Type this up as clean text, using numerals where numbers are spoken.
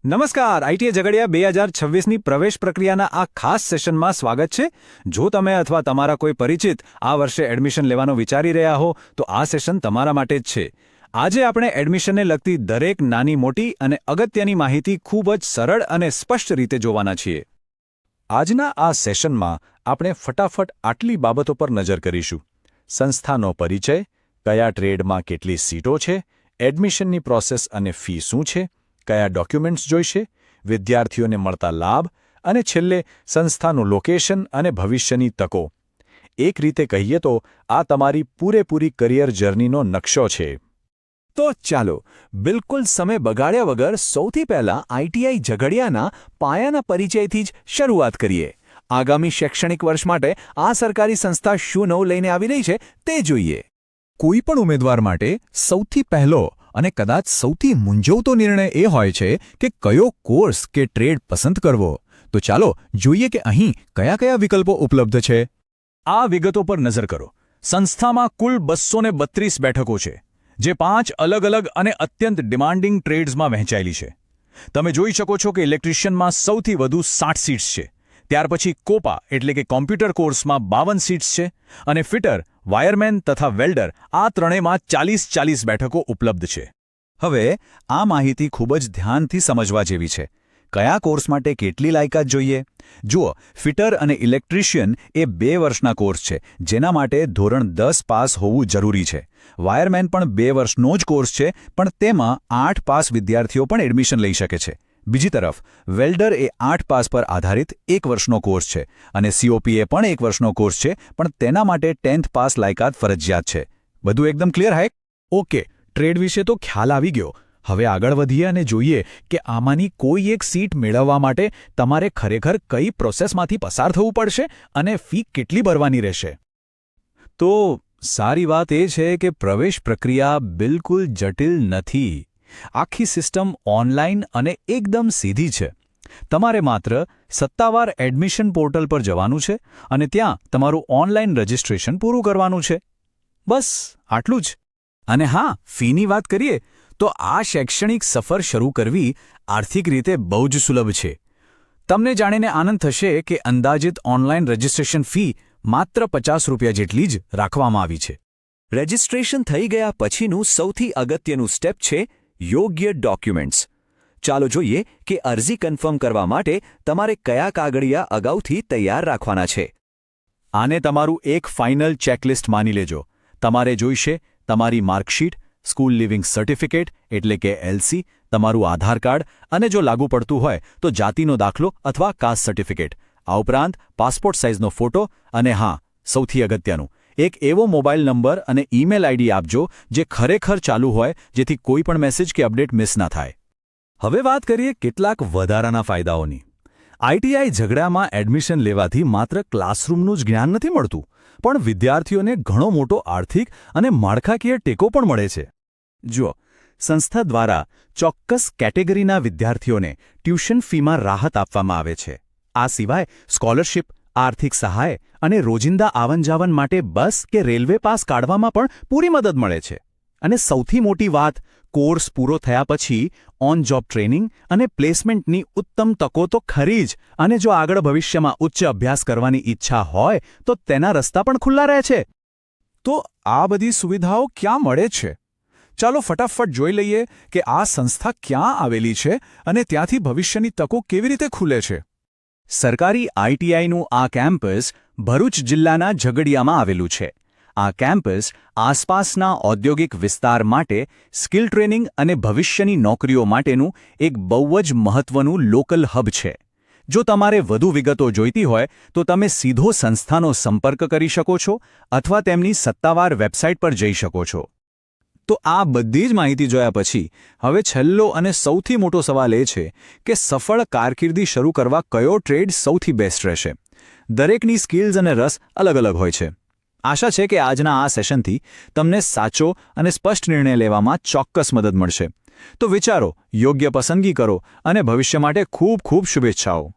નમસ્કાર, આઈટીઆઈ ઝઘડિયા 2026ની પ્રવેશ પ્રક્રિયાના આ ખાસ સેશનમાં સ્વાગત છે. જો તમે અથવા તમારા કોઈ પરિચિત આ વર્ષે એડમિશન લેવાનો વિચારી રહ્યા હો તો આ સેશન તમારા માટે જ છે. આજે આપણે એડમિશનને લગતી દરેક નાની મોટી અને અગત્યની માહિતી ખૂબ જ સરળ અને સ્પષ્ટ રીતે જોવાના છીએ. આજના આ સેશનમાં આપણે ફટાફટ આટલી બાબતો પર નજર કરીશું. સંસ્થાનો પરિચય, કયા ટ્રેડમાં કેટલી સીટો છે, એડમિશનની પ્રોસેસ અને ફી શું છે, કયા ડોક્યુમેન્ટ્સ જોઈશે, વિદ્યાર્થીઓને મળતા લાભ અને છેલ્લે સંસ્થાનું લોકેશન અને ભવિષ્યની તકો. એક રીતે કહીએ તો આ તમારી પૂરેપૂરી કરિયર જર્નીનો નકશો છે. તો ચાલો બિલકુલ સમય બગાડ્યા વગર સૌથી પહેલાં આઈટીઆઈ ઝઘડિયાના પાયાના પરિચયથી જ શરૂઆત કરીએ. આગામી શૈક્ષણિક વર્ષ માટે આ સરકારી સંસ્થા શું નવું લઈને આવી રહી છે તે જોઈએ. કોઈ પણ ઉમેદવાર માટે સૌથી પહેલો અને કદાચ સૌથી મૂંઝવતો નિર્ણય એ હોય છે કે કયો કોર્સ કે ટ્રેડ પસંદ કરવો. તો ચાલો જોઈએ કે અહીં કયા કયા વિકલ્પો ઉપલબ્ધ છે. આ વિગતો પર નજર કરો. સંસ્થામાં કુલ 232 બેઠકો છે, જે 5 અલગ અલગ અને અત્યંત ડિમાન્ડિંગ ટ્રેડ્સમાં વહેંચાયેલી છે. તમે જોઈ શકો છો કે ઇલેક્ટ્રિશિયનમાં સૌથી વધુ 60 સીટ્સ છે. ત્યાર પછી કોપા એટલે કે કોમ્પ્યુટર કોર્સમાં 52 સીટ્સ છે અને ફિટર, વાયરમેન તથા વેલ્ડર આ ત્રણેયમાં 40 બેઠકો ઉપલબ્ધ છે. હવે આ માહિતી ખૂબ જ ધ્યાનથી સમજવા જેવી છે. કયા કોર્સ માટે કેટલી લાયકાત જોઈએ? જુઓ, ફિટર અને ઇલેક્ટ્રિશિયન એ 2 વર્ષના કોર્સ છે, જેના માટે ધોરણ 10 પાસ હોવું જરૂરી છે. વાયરમેન પણ 2 વર્ષનો જ કોર્સ છે, પણ તેમાં 8 પાસ વિદ્યાર્થીઓ પણ એડમિશન લઈ શકે છે. બીજી તરફ વેલ્ડર એ 8 પાસ પર આધારિત 1 વર્ષનો કોર્સ છે અને સીઓપી એ પણ 1 વર્ષનો કોર્સ છે, પણ તેના માટે 10th પાસ લાયકાત ફરજિયાત છે. બધું એકદમ ક્લિયર હે? ઓકે, ટ્રેડ વિશે તો ખ્યાલ આવી ગયો. હવે આગળ વધીએ અને જોઈએ કે આમાંની કોઈ એક સીટ મેળવવા માટે તમારે ખરેખર કઈ પ્રોસેસમાંથી પસાર થવું પડશે અને ફી કેટલી ભરવાની રહેશે. તો સારી વાત એ છે કે પ્રવેશ પ્રક્રિયા બિલકુલ જટિલ નથી. આખી સિસ્ટમ ઓનલાઈન અને એકદમ સીધી છે. તમારે માત્ર સત્તાવાર એડમિશન પોર્ટલ પર જવાનું છે અને ત્યાં તમારું ઓનલાઈન રજિસ્ટ્રેશન પૂરું કરવાનું છે. બસ આટલું જ. અને હા, ફીની વાત કરીએ તો આ શૈક્ષણિક સફર શરૂ કરવી આર્થિક રીતે બહુ જ સુલભ છે. તમને જાણીને આનંદ થશે કે અંદાજિત ઓનલાઈન રજિસ્ટ્રેશન ફી માત્ર 50 રૂપિયા જેટલી જ રાખવામાં આવી છે. રજિસ્ટ્રેશન થઈ ગયા પછીનું સૌથી અગત્યનું સ્ટેપ છે યોગ્ય ડોક્યુમેન્ટ્સ. ચાલો જોઈએ કે અરજી કન્ફર્મ કરવા માટે તમારે કયા કાગળિયા અગાઉથી તૈયાર રાખવાના છે. આને તમારું એક ફાઇનલ ચેકલિસ્ટ માની લેજો. તમારે જોઈશે તમારી માર્કશીટ, સ્કૂલ લિવિંગ સર્ટિફિકેટ એટલે કે એલસી, તમારું આધાર કાર્ડ અને જો લાગુ પડતું હોય તો જાતિનો દાખલો અથવા કાસ્ટ સર્ટિફિકેટ. આ ઉપરાંત પાસપોર્ટ સાઇઝનો ફોટો અને હા, સૌથી અગત્યનું, એક એવો મોબાઈલ નંબર અને ઈમેલ આઈડી આપજો જે ખરેખર ચાલુ હોય, જેથી કોઈ પણ મેસેજ કે અપડેટ મિસ ના થાય. હવે વાત કરીએ કેટલાક વધારાના ફાયદાઓની. આઈટીઆઈ ઝઘડામાં એડમિશન લેવાથી માત્ર ક્લાસરૂમનું જ જ્ઞાન નથી મળતું, પણ વિદ્યાર્થીઓને ઘણો મોટો આર્થિક અને માળખાકીય ટેકો પણ મળે છે. જુઓ, સંસ્થા દ્વારા ચોક્કસ કેટેગરીના વિદ્યાર્થીઓને ટ્યુશન ફીમાં રાહત આપવામાં આવે છે. આ સિવાય સ્કોલરશિપ, આર્થિક સહાય અને રોજિંદા આવન-જાવન માટે બસ કે રેલવે પાસ કાઢવામાં પણ પૂરી મદદ મળે છે. અને સૌથી મોટી વાત, કોર્સ પૂરો થયા પછી ઓન જોબ ટ્રેનિંગ અને પ્લેસમેન્ટની ઉત્તમ તકો તો ખરી જ, અને જો આગળ ભવિષ્યમાં ઉચ્ચ અભ્યાસ કરવાની ઈચ્છા હોય તો તેના રસ્તા પણ ખુલ્લા રહે છે. તો આ બધી સુવિધાઓ ક્યાં મળે છે? ચાલો ફટાફટ જોઈ લઈએ કે આ સંસ્થા ક્યાં આવેલી છે અને ત્યાંથી ભવિષ્યની તકો કેવી રીતે ખુલે છે. સરકારી આઈટીઆઈનું આ કેમ્પસ ભરૂચ જિલ્લાના ઝઘડિયામાં આવેલું છે. આ કેમ્પસ આસપાસના ઔદ્યોગિક વિસ્તાર માટે સ્કિલ ટ્રેનિંગ અને ભવિષ્યની નોકરીઓ માટેનું એક બહુ જ મહત્વનું લોકલ હબ છે. જો તમારે વધુ વિગતો જોઈતી હોય તો તમે સીધો સંસ્થાનો સંપર્ક કરી શકો છો અથવા તેમની સત્તાવાર વેબસાઇટ પર જઈ શકો છો. તો આ બધી જ માહિતી જોયા પછી હવે છેલ્લો અને સૌથી મોટો સવાલ એ છે કે સફળ કારકિર્દી શરૂ કરવા કયો ટ્રેડ સૌથી બેસ્ટ રહેશે. દરેકની સ્કિલ્સ અને રસ અલગ અલગ હોય છે. આશા છે કે આજના આ સેશનથી તમને સાચો અને સ્પષ્ટ નિર્ણય લેવામાં ચોક્કસ મદદ મળશે. તો વિચારો, યોગ્ય પસંદગી કરો અને ભવિષ્ય માટે ખૂબ ખૂબ શુભેચ્છાઓ.